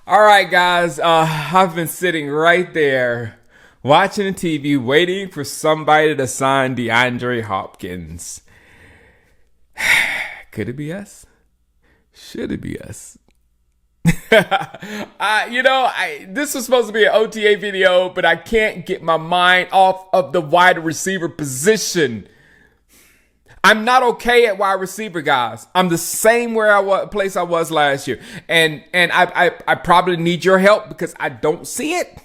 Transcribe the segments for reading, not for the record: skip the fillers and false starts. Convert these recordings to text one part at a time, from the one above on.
All right, guys. I've been sitting right there watching the TV, waiting for somebody to sign DeAndre Hopkins. Could it be us? Should it be us? This was supposed to be an OTA video, but I can't get my mind off of the wide receiver position. I'm not okay at wide receiver, guys. I'm the same place I was last year. And I probably need your help because I don't see it.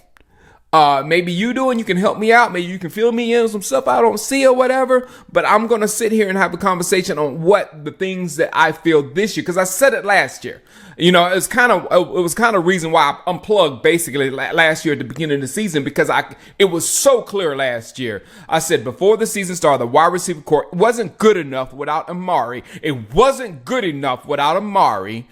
Maybe you do and you can help me out. Maybe you can fill me in some stuff I don't see or whatever. But I'm going to sit here and have a conversation on what the things that I feel this year. Because I said it last year. You know, it was kind of reason why I unplugged basically last year at the beginning of the season, because it was so clear last year. I said before the season started, the wide receiver core wasn't good enough without Amari. It wasn't good enough without Amari.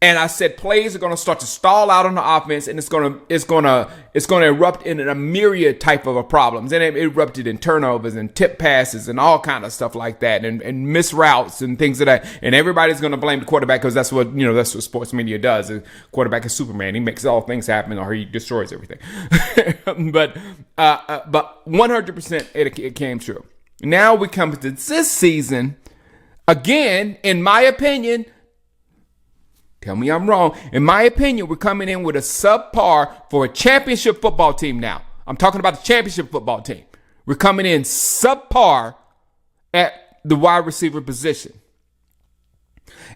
And I said plays are going to start to stall out on the offense, and it's going to erupt in a myriad type of problems. And it erupted in turnovers and tip passes and all kind of stuff like that, and missed routes and things like that. And everybody's going to blame the quarterback because that's what sports media does. The quarterback is Superman. He makes all things happen, or he destroys everything. but 100% it came true. Now we come to this season again. In my opinion. Tell me I'm wrong. In my opinion, we're coming in with a subpar for a championship football team now. I'm talking about the championship football team. We're coming in subpar at the wide receiver position.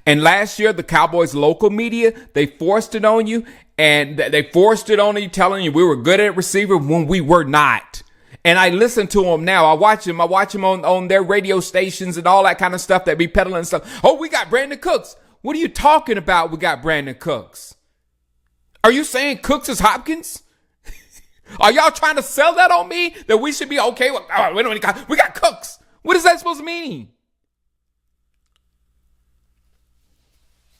And last year, the Cowboys local media, they forced it on you. And they forced it on you, telling you we were good at receiver when we were not. And I listen to them now. I watch them on their radio stations and all that kind of stuff. They be peddling stuff. Oh, we got Brandin Cooks. What are you talking about? We got Brandin Cooks. Are you saying Cooks is Hopkins? Are y'all trying to sell that on me? That we should be okay with? Oh, we got Cooks. What is that supposed to mean?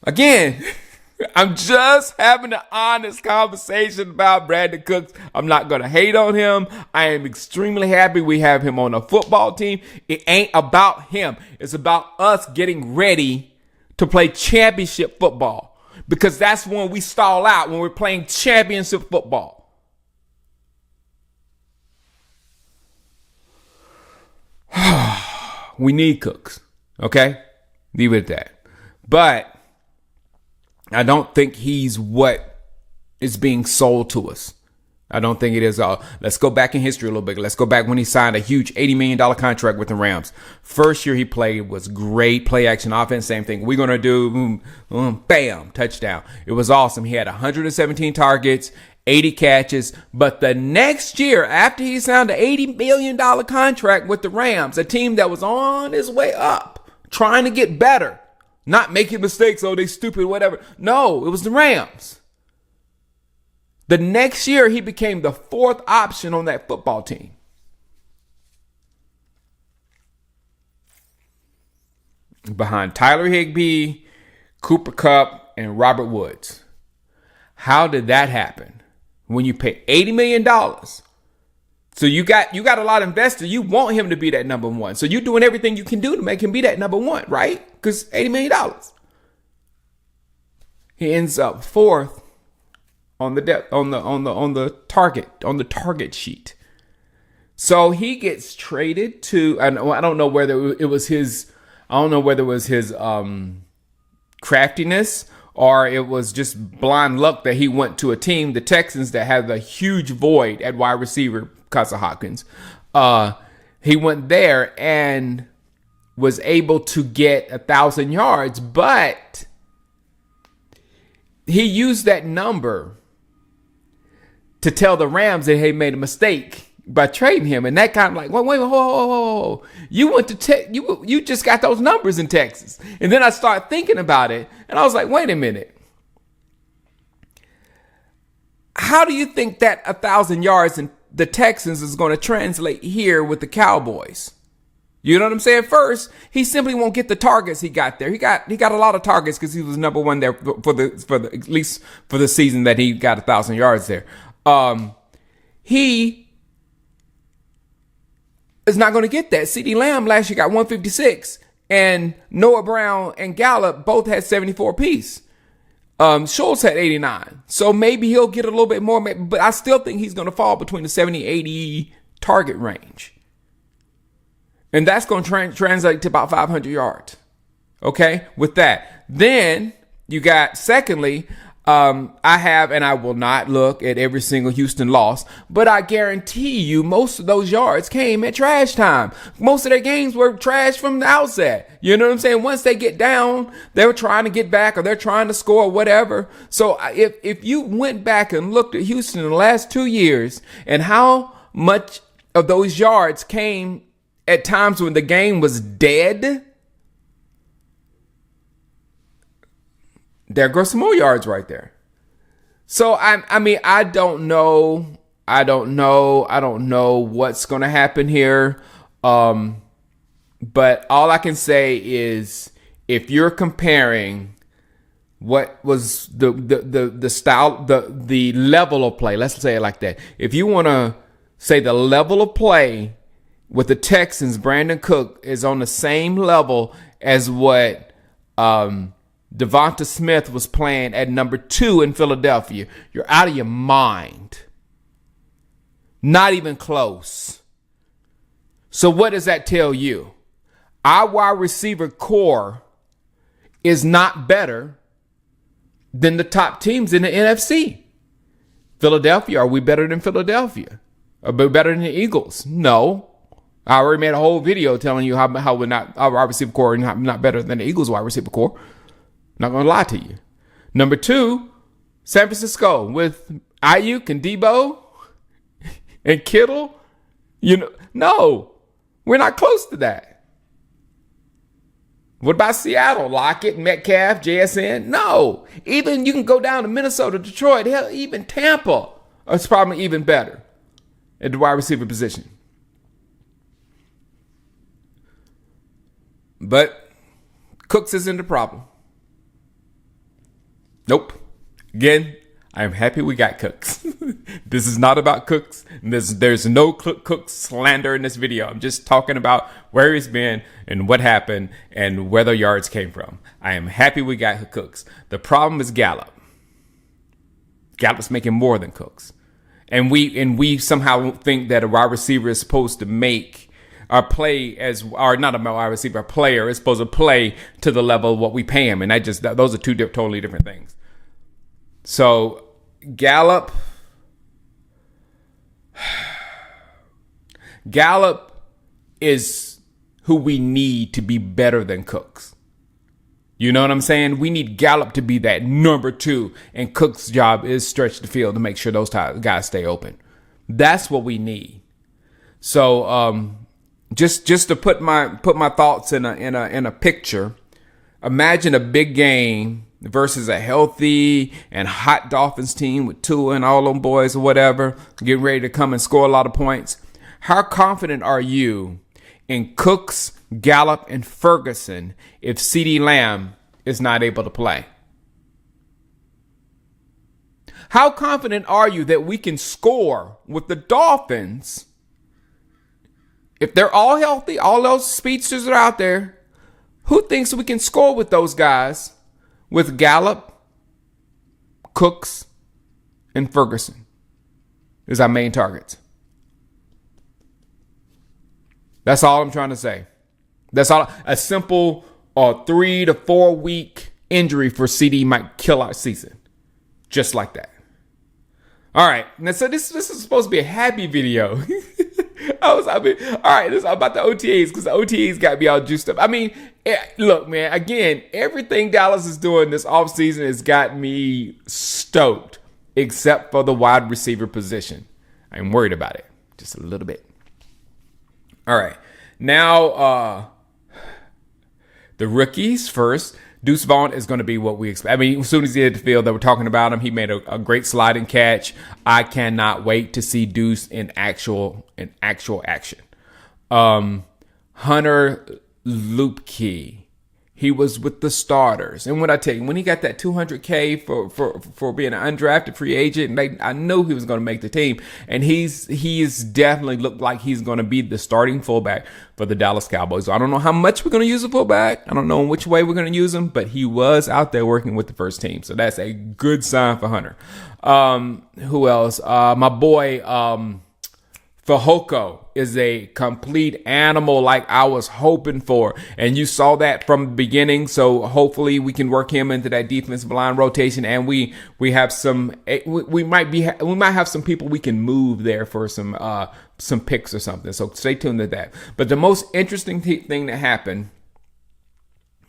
Again, I'm just having an honest conversation about Brandin Cooks. I'm not going to hate on him. I am extremely happy we have him on a football team. It ain't about him. It's about us getting ready to play championship football, because that's when we stall out, when we're playing championship football. We need Cooks, okay? Leave it at that. But I don't think he's what is being sold to us. I don't think it is. Let's go back in history a little bit. Let's go back when he signed a huge $80 million contract with the Rams. First year he played was great. Play action offense, same thing. We're going to do, bam, touchdown. It was awesome. He had 117 targets, 80 catches. But the next year, after he signed an $80 million contract with the Rams, a team that was on his way up, trying to get better, not making mistakes, oh, they stupid, whatever. No, it was the Rams. The next year, he became the fourth option on that football team. Behind Tyler Higbee, Cooper Kupp, and Robert Woods. How did that happen? When you pay $80 million. So you got a lot of investors. You want him to be that number one. So you're doing everything you can do to make him be that number one, right? Because $80 million. He ends up fourth on the target sheet. So he gets traded to, I don't know whether it was his craftiness or it was just blind luck that he went to a team, the Texans, that had a huge void at wide receiver because of Hopkins. He went there and was able to get 1,000 yards, but he used that number to tell the Rams that he made a mistake by trading him. And that kind of like, wait, whoa. You went to you just got those numbers in Texas. And then I started thinking about it, and I was like, wait a minute. How do you think that 1,000 yards in the Texans is going to translate here with the Cowboys? You know what I'm saying? First, he simply won't get the targets he got there. He got a lot of targets because he was number one there for the at least for the season that he got 1,000 yards there. He is not going to get that. CeeDee Lamb last year got 156, and Noah Brown and Gallup both had 74 apiece. Schultz had 89. So maybe he'll get a little bit more, but I still think he's going to fall between the 70, 80 target range. And that's going to translate to about 500 yards. Okay, with that. Then you got, secondly, I have, and I will not look at every single Houston loss, but I guarantee you most of those yards came at trash time. Most of their games were trash from the outset. You know what I'm saying? Once they get down, they're trying to get back or they're trying to score or whatever. So if you went back and looked at Houston in the last 2 years and how much of those yards came at times when the game was dead, there goes some more yards right there. So I don't know what's going to happen here. But all I can say is if you're comparing what was the style, the level of play, let's say it like that. If you want to say the level of play with the Texans, Brandin Cooks is on the same level as what, Devonta Smith was playing at number 2 in Philadelphia. You're out of your mind. Not even close. So what does that tell you? Our wide receiver core is not better than the top teams in the NFC. Philadelphia, are we better than Philadelphia? Are we better than the Eagles? No. I already made a whole video telling you how we're not, our wide receiver core is not better than the Eagles wide receiver core. Not going to lie to you. Number 2, San Francisco with Ayuk and Debo and Kittle. No, we're not close to that. What about Seattle? Lockett, Metcalf, JSN? No. Even you can go down to Minnesota, Detroit, hell, even Tampa is probably even better at the wide receiver position. But Cooks isn't the problem. Nope. Again, I'm happy we got Cooks. This is not about Cooks. There's no Cooks slander in this video. I'm just talking about where he's been and what happened and where the yards came from. I am happy we got Cooks. The problem is Gallup. Gallup's making more than Cooks. And we somehow think that a wide receiver is supposed to make our play not a wide receiver, a player is supposed to play to the level of what we pay him. And those are two totally different things. So Gallup is who we need to be better than Cooks. You know what I'm saying? We need Gallup to be that number 2, and Cooks' job is stretch the field to make sure those guys stay open. That's what we need. So just to put my thoughts in a picture, imagine a big game versus a healthy and hot Dolphins team with Tua and all them boys or whatever, getting ready to come and score a lot of points. How confident are you in Cooks, Gallup, and Ferguson if CeeDee Lamb is not able to play? How confident are you that we can score with the Dolphins if they're all healthy, all those speedsters are out there? Who thinks we can score with those guys with Gallup, Cooks, and Ferguson is our main targets? That's all I'm trying to say. That's all. A simple 3 to 4 week injury for CD might kill our season. Just like that. All right. Now, so this is supposed to be a happy video. All right, this is about the OTAs because the OTAs got me all juiced up. I mean, look, man, again, everything Dallas is doing this offseason has got me stoked, except for the wide receiver position. I'm worried about it just a little bit. All right, now the rookies first. Deuce Vaughn is going to be what we expect. I mean, as soon as he hit the field, they were talking about him. He made a great sliding catch. I cannot wait to see Deuce in actual action. Hunter Luepke He was with the starters. And what I tell you, when he got that $200K for being an undrafted free agent, I knew he was going to make the team. And he's definitely looked like he's going to be the starting fullback for the Dallas Cowboys. So I don't know how much we're going to use a fullback. I don't know in which way we're going to use him, but he was out there working with the first team. So that's a good sign for Hunter. Who else? My boy, Fehoko is a complete animal like I was hoping for. And you saw that from the beginning. So hopefully we can work him into that defensive line rotation. And we have we might have some people we can move there for some picks or something. So stay tuned to that. But the most interesting thing that happened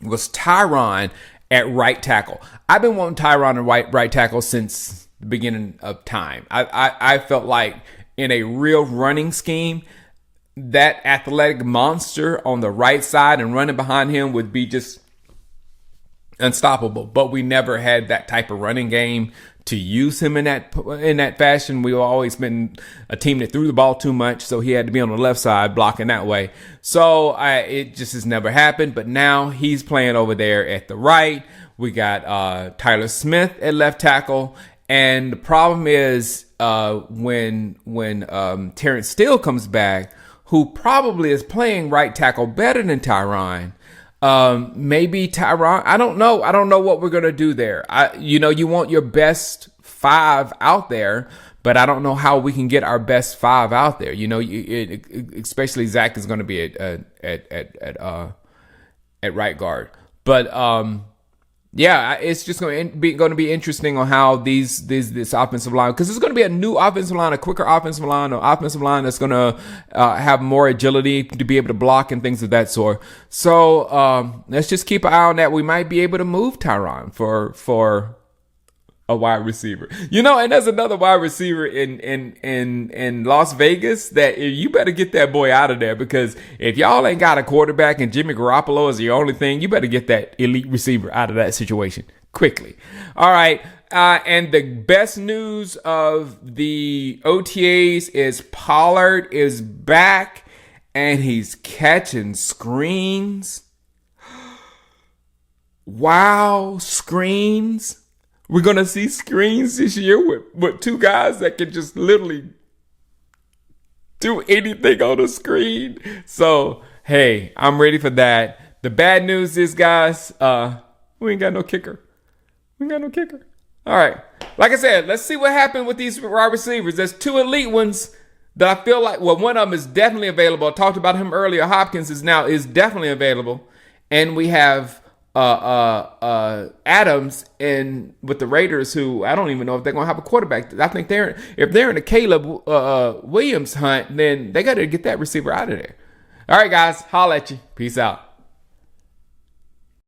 was Tyron at right tackle. I've been wanting Tyron at right tackle since the beginning of time. I felt like in a real running scheme, that athletic monster on the right side and running behind him would be just unstoppable. But we never had that type of running game to use him in that fashion. We've always been a team that threw the ball too much, so he had to be on the left side blocking that way. So it just has never happened. But now he's playing over there at the right. We got Tyler Smith at left tackle. And the problem is when Terrence Steele comes back, who probably is playing right tackle better than Tyron. Maybe Tyron. I don't know. I don't know what we're gonna do there. You want your best 5 out there, but I don't know how we can get our best 5 out there. Especially Zach is going to be at right guard, but yeah, it's just going to be interesting on how this offensive line, because it's going to be a new offensive line, a quicker offensive line, an offensive line that's going to have more agility to be able to block and things of that sort. So let's just keep an eye on that. We might be able to move Tyron for a wide receiver, and there's another wide receiver in Las Vegas that you better get that boy out of there, because if y'all ain't got a quarterback and Jimmy Garoppolo is the only thing, you better get that elite receiver out of that situation quickly. All right. And the best news of the OTAs is Pollard is back and he's catching screens. Wow, screens. We're going to see screens this year with 2 guys that can just literally do anything on the screen. So, hey, I'm ready for that. The bad news is, guys, we ain't got no kicker. All right. Like I said, let's see what happened with these wide receivers. There's 2 elite ones that I feel like, well, one of them is definitely available. I talked about him earlier. Hopkins is definitely available. And we have Adams with the Raiders, who I don't even know if they're going to have a quarterback. I think if they're in the Caleb Williams hunt, then they got to get that receiver out of there. All right, guys, holla at you. Peace out.